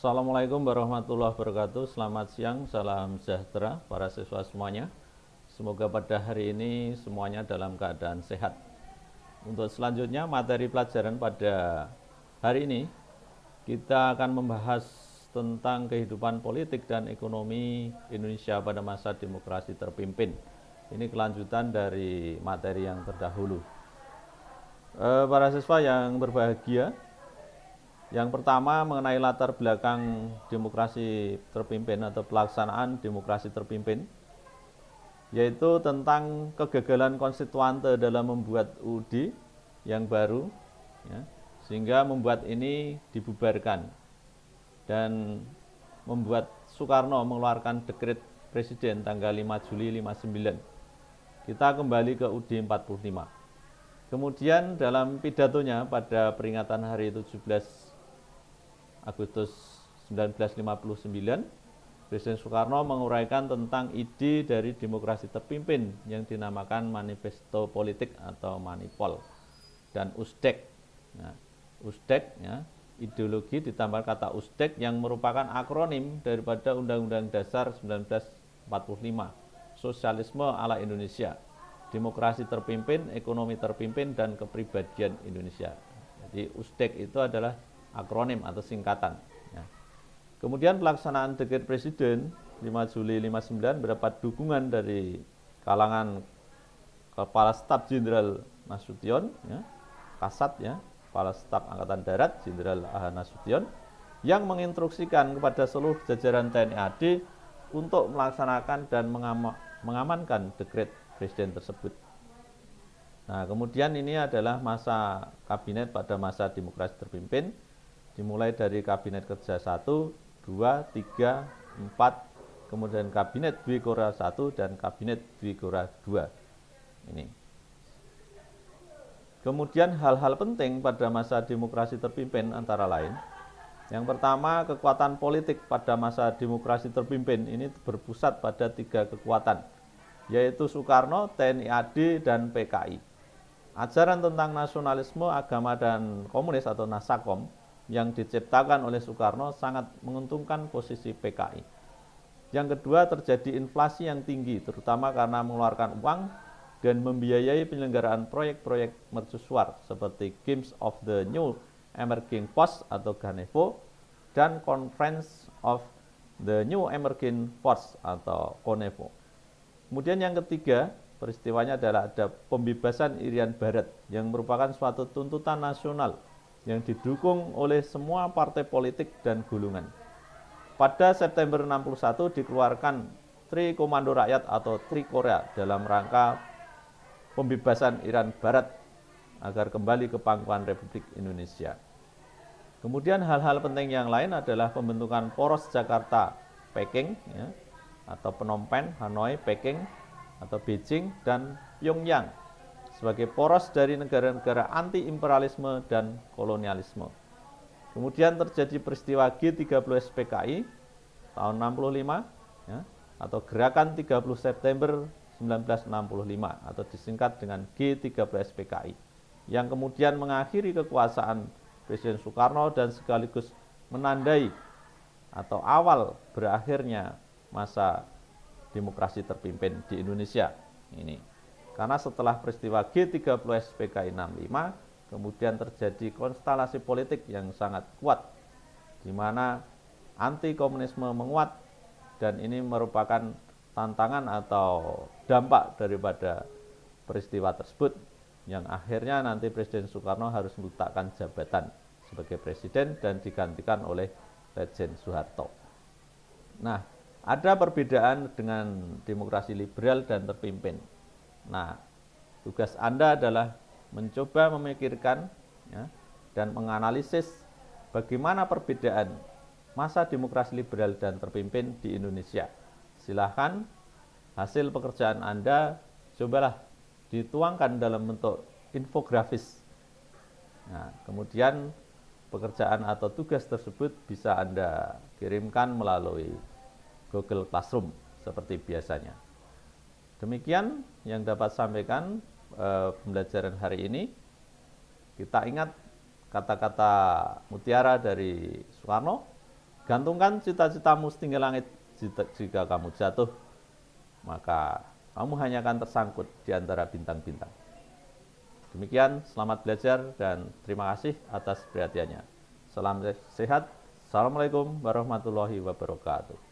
Assalamualaikum warahmatullahi wabarakatuh. Selamat siang, salam sejahtera para siswa semuanya. Semoga pada hari ini semuanya dalam keadaan sehat. Untuk selanjutnya materi pelajaran pada hari ini kita akan membahas tentang kehidupan politik dan ekonomi Indonesia pada masa demokrasi terpimpin. Ini kelanjutan dari materi yang terdahulu. Para siswa yang berbahagia, yang pertama mengenai latar belakang demokrasi terpimpin atau pelaksanaan demokrasi terpimpin, yaitu tentang kegagalan konstituante dalam membuat UUD yang baru, ya, sehingga membuat ini dibubarkan dan membuat Soekarno mengeluarkan dekret presiden tanggal 5 Juli 59. Kita kembali ke UUD 45. Kemudian dalam pidatonya pada peringatan hari 17 Agustus 1959, Presiden Soekarno menguraikan tentang ide dari demokrasi terpimpin yang dinamakan Manifesto Politik atau Manipol dan USDEK. Nah, USDEK, ya, ideologi ditambah kata USDEK yang merupakan akronim daripada Undang-Undang Dasar 1945, Sosialisme ala Indonesia, Demokrasi terpimpin, Ekonomi terpimpin, dan Kepribadian Indonesia. Jadi USDEK itu adalah akronim atau singkatan, ya. Kemudian pelaksanaan dekret presiden 5 Juli 59 mendapat dukungan dari kalangan Kepala Staf Jenderal Nasution, ya, Kasat, ya, Kepala Staf Angkatan Darat Jenderal A.H. Nasution, yang menginstruksikan kepada seluruh jajaran TNI AD untuk melaksanakan dan mengamankan dekret presiden tersebut. Nah, kemudian ini adalah masa kabinet pada masa demokrasi terpimpin, dimulai dari kabinet kerja 1, 2, 3, 4, kemudian kabinet Dwikora 1 dan kabinet Dwikora 2. Ini. Kemudian hal-hal penting pada masa demokrasi terpimpin antara lain, yang pertama, kekuatan politik pada masa demokrasi terpimpin ini berpusat pada 3 kekuatan, yaitu Soekarno, TNI AD, dan PKI. Ajaran tentang nasionalisme, agama, dan komunis atau Nasakom yang diciptakan oleh Soekarno sangat menguntungkan posisi PKI. Yang kedua, terjadi inflasi yang tinggi, terutama karena mengeluarkan uang dan membiayai penyelenggaraan proyek-proyek mercusuar seperti Games of the New Emerging Force atau GANEVO dan Conference of the New Emerging Force atau CONEVO. Kemudian yang ketiga, peristiwanya adalah ada pembebasan Irian Barat yang merupakan suatu tuntutan nasional yang didukung oleh semua partai politik dan golongan. Pada September 61 dikeluarkan Tri Komando Rakyat atau Tri Korea dalam rangka pembebasan Irian Barat agar kembali ke pangkuan Republik Indonesia. Kemudian hal-hal penting yang lain adalah pembentukan poros Jakarta Peking, ya, atau Phnom Penh, Hanoi, Peking atau Beijing, dan Pyongyang sebagai poros dari negara-negara anti-imperialisme dan kolonialisme. Kemudian terjadi peristiwa G30 SPKI tahun 65, ya, atau Gerakan 30 September 1965 atau disingkat dengan G30 SPKI, yang kemudian mengakhiri kekuasaan Presiden Soekarno dan sekaligus menandai atau awal berakhirnya masa demokrasi terpimpin di Indonesia ini. Karena setelah peristiwa G30 SPKI 65, kemudian terjadi konstelasi politik yang sangat kuat, di mana anti-komunisme menguat, dan ini merupakan tantangan atau dampak daripada peristiwa tersebut, yang akhirnya nanti Presiden Soekarno harus meletakkan jabatan sebagai presiden dan digantikan oleh Legend Soeharto. Nah, ada perbedaan dengan demokrasi liberal dan terpimpin. Nah, tugas Anda adalah mencoba memikirkan, ya, dan menganalisis bagaimana perbedaan masa demokrasi liberal dan terpimpin di Indonesia. Silahkan hasil pekerjaan Anda cobalah dituangkan dalam bentuk infografis. Nah, kemudian pekerjaan atau tugas tersebut bisa Anda kirimkan melalui Google Classroom seperti biasanya. Demikian yang dapat sampaikan pembelajaran hari ini. Kita ingat kata-kata mutiara dari Soekarno, Gantungkan cita-citamu setinggi langit. Jika kamu jatuh, maka kamu hanya akan tersangkut di antara bintang-bintang. Demikian, selamat belajar dan terima kasih atas perhatiannya. Salam sehat. Assalamualaikum warahmatullahi wabarakatuh.